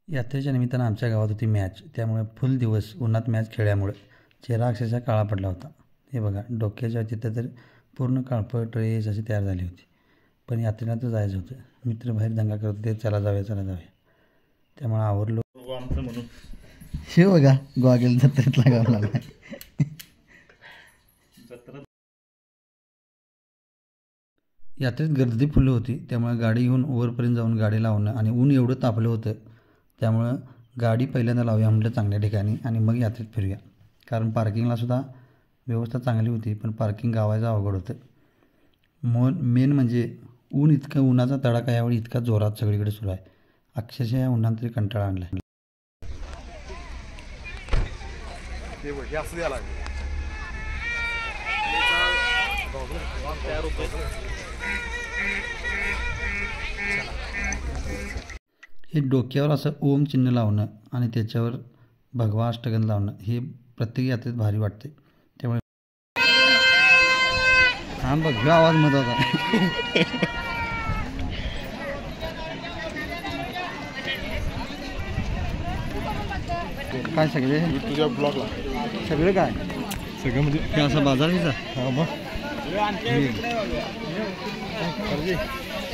यात्रेच्या निमित्तानं आमच्या गावात होती मॅच, त्यामुळे फुल दिवस उन्हात मॅच खेळल्यामुळे चेहरा अक्षरशः काळा पडला होता. हे बघा, डोक्याच्या तिथं तर पूर्ण काळपट रेष अशी तयार झाली होती. पण यात्रेला तर जायचं होतं. मित्र बाहेर दंगा करत होते, चला जाऊया चला जाऊया. त्यामुळे आवरलो. म्हणून हे बघा, गॉगल जत्रेत लागावं लागला. यात्रेत गर्दी फुल होती, त्यामुळे गाडी घेऊन वरपर्यंत जाऊन गाडी लावणं आणि ऊन एवढं तापलं होतं, त्यामुळं गाडी पहिल्यांदा लावूया म्हटलं चांगल्या ठिकाणी आणि मग यात्रेत फिरूया. कारण पार्किंगलासुद्धा व्यवस्था चांगली होती, पण पार्किंग गावायचं अवघड होतं. मेन म्हणजे ऊन इतकं, उन्हाचा तडाखा यावेळी इतका जोरात सगळीकडे सुरू आहे. अक्षरशः या उन्हानं तरी कंटाळा आणला. हे डोक्यावर असं ओम चिन्ह लावणं आणि त्याच्यावर भगवा अष्टगंध लावणं हे प्रत्येक यात्रेत भारी वाटते. त्यामुळे हा बघ आवाज मध्ये होता. काय सगळे तुझ्या ब्लॉगला सगळे काय सगळं म्हणजे हे असं बाजार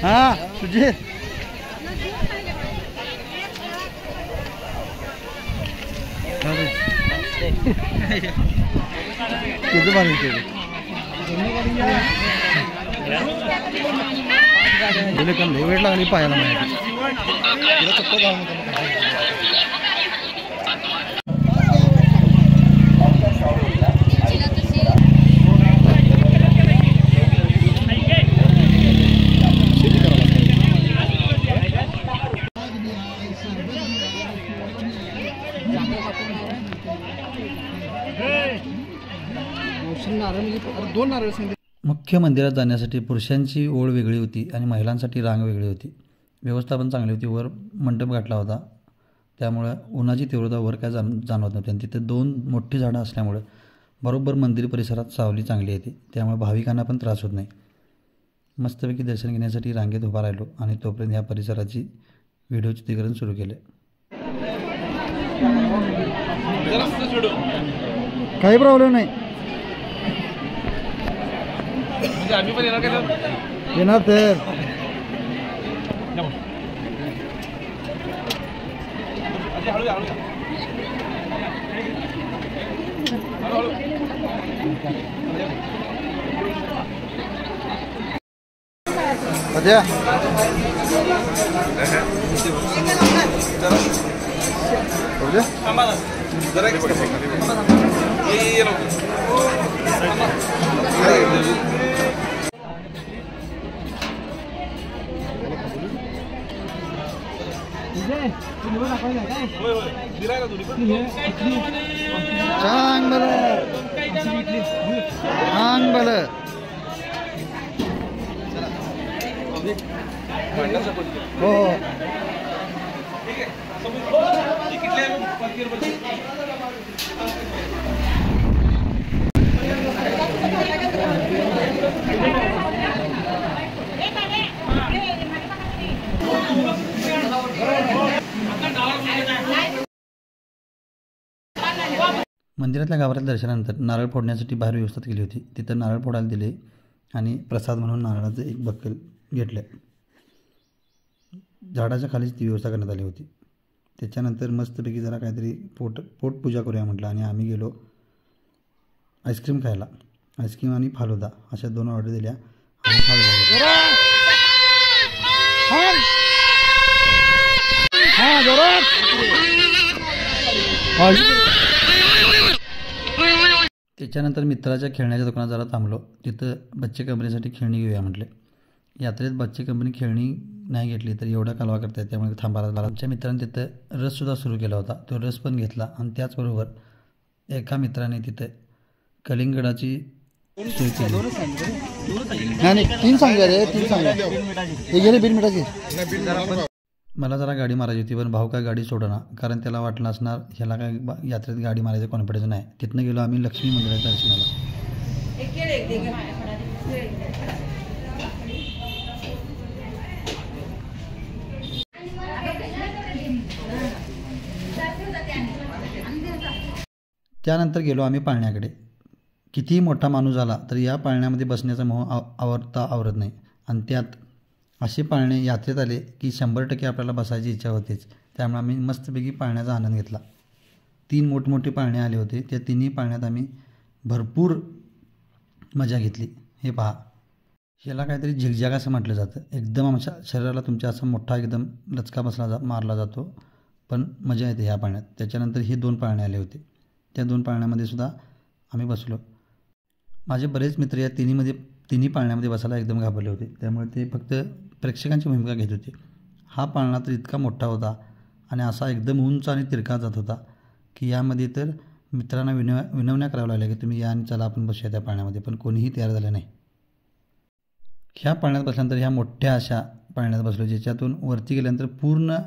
हा तुझे किती भारी वेळ लागली पाहायला माहिती. मुख्य मंदिरात जाण्यासाठी पुरुषांची ओळ वेगळी होती आणि महिलांसाठी रांग वेगळी होती. व्यवस्था पण चांगली होती. वर मंडप घातला होता, त्यामुळं उन्हाची तीव्रता वर काय जाणवत नव्हती. आणि तिथे 2 मोठी झाडं असल्यामुळं बरोबर मंदिर परिसरात सावली चांगली येते, त्यामुळे भाविकांना पण त्रास होत नाही. मस्तपैकी दर्शन घेण्यासाठी रांगेत उभा राहिलो आणि तोपर्यंत ह्या परिसराची व्हिडिओ चित्रीकरण सुरू केले. काही प्रॉब्लेम नाही. आम्ही पण येणार तर मंदिरातल्या गाभाऱ्यात दर्शनानंतर नारळ फोडण्यासाठी बाहेर व्यवस्था केली होती. तिथं नारळ फोडायला दिले आणि प्रसाद म्हणून नारळाचं एक बक्कल घेतलं. झाडाच्या खालीच ती व्यवस्था करण्यात आली होती. त्याच्यानंतर मस्तपैकी जरा काहीतरी पोटपूजा करूया म्हटलं आणि आम्ही गेलो आईस्क्रीम खायला. आईस्क्रीम आणि फालुदा अशा 2 ऑर्डर दिल्या आणि त्याच्यानंतर मित्राच्या खेळण्याच्या दुकानात जरा थांबलो. तिथं बच्चे कंपनीसाठी खेळणी घेऊया म्हटले. यात्रेत बच्चे कंपनी खेळणी नाही घेतली तर एवढा कालवा करता येत, त्यामुळे थांबायला लागला. आमच्या मित्रांनी तिथं रससुद्धा सुरू केला होता. तो रस पण घेतला आणि त्याचबरोबर एका मित्राने तिथं कलिंगडाची सोय केली. नाही 3 सांगा रे, 3 सांगा. हे गेले बिल मिठाचे. मला जरा गाडी मारायची होती, पण भाऊ काय गाडी सोडना, कारण त्याला वाटलं असणार ह्याला काय यात्रेत गाडी मारायचं कॉन्फिडन्स नाही. तिथनं गेलो आम्ही लक्ष्मी मंदिराच्या दर्शनाला. त्यानंतर गेलो आम्ही पाळण्याकडे. कितीही मोठा माणूस झाला तर या पाळण्यामध्ये बसण्याचा मोह आवरता आवरत नाही. आणि त्यात असे पाळणे यात्रेत आले की 100% आपल्याला बसायची इच्छा होतेच. त्यामुळे आम्ही मस्तपैकी पाळण्याचा आनंद घेतला. 3 मोठमोठे पाळणे आले होते. त्या तिन्ही पाळण्यात आम्ही भरपूर मजा घेतली. हे पहा, ह्याला काहीतरी झिगझॅग असं म्हटलं जातं. एकदम आमच्या शरीराला तुमच्या असा मोठा एकदम लचका मारला जातो, पण मजा येते ह्या पाळण्यात. त्याच्यानंतर हे 2 पाळणे आले होते. त्या 2 पाळण्यामध्ये सुद्धा आम्ही बसलो. माझे बरेच मित्र या तिन्ही पाळण्यामध्ये बसायला एकदम घाबरले होते. त्यामुळे ते फक्त प्रेक्षकांची भूमिका घेत होते. हा पाळणा तर इतका मोठा होता आणि असा एकदम उंच आणि तिरका जात होता की यामध्ये तर मित्रांना विनवण्या कराव्या लागल्या की तुम्ही या आणि चला आपण बसूया त्या पाळण्यामध्ये, पण कोणीही तयार झालं नाही. ह्या पाळण्यात बसल्यानंतर ह्या मोठ्या अशा पाळण्यात बसलो, ज्याच्यातून वरती गेल्यानंतर पूर्ण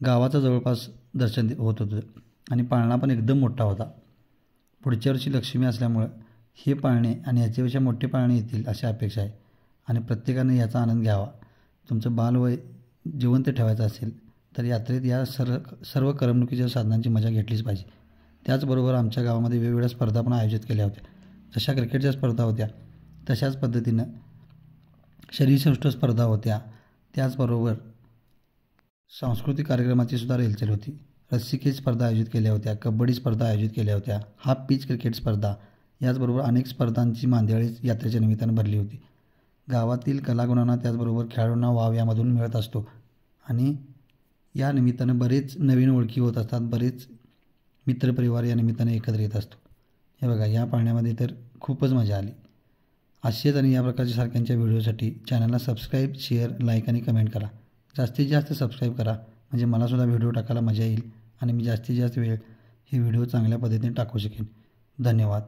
गावाचं जवळपास दर्शन होत होतं आणि पाळणा पण एकदम मोठा होता. पुढच्या वर्षी लक्ष्मी असल्यामुळं हे पाळणे आणि ह्याच्यापेक्षा मोठे पाळणे येतील अशी अपेक्षा आहे आणि प्रत्येकाने याचा आनंद घ्यावा. तुमचं बालवय जिवंत ठेवायचं असेल तर यात्रेत या सर्व करमणुकीच्या साधनांची मजा घेतलीच पाहिजे. त्याचबरोबर आमच्या गावामध्ये वेगवेगळ्या स्पर्धा पण आयोजित केल्या होत्या. जशा क्रिकेटच्या स्पर्धा होत्या तशाच पद्धतीनं शरीरसौष्ठव स्पर्धा होत्या. त्याचबरोबर सांस्कृतिक कार्यक्रमाची सुद्धा रेलचेल होती. रस्सीखेच स्पर्धा आयोजित केल्या होत्या, कबड्डी स्पर्धा आयोजित केल्या होत्या, हाफ पिच क्रिकेट स्पर्धा, याचबरोबर अनेक स्पर्धांची मांदियाळी यात्रेच्या निमित्तानं भरली होती. गावातील कलागुणांना त्याचबरोबर खेळाडूंना वाव यामधून मिळत असतो आणि या निमित्तानं बरेच नवीन ओळखी होत असतात. बरेच मित्रपरिवार या निमित्ताने एकत्र येत असतो. हे बघा, या पाळण्यामध्ये तर खूपच मजा आली. असेच आणि या प्रकारच्या सारख्यांच्या व्हिडिओसाठी चॅनलला सबस्क्राईब, शेअर, लाईक आणि कमेंट करा. जास्तीत जास्त सबस्क्राईब करा, म्हणजे मलासुद्धा व्हिडिओ टाकायला मजा येईल आणि मी जास्तीत जास्त वेळ हे व्हिडिओ चांगल्या पद्धतीने टाकू शकेन. धन्यवाद.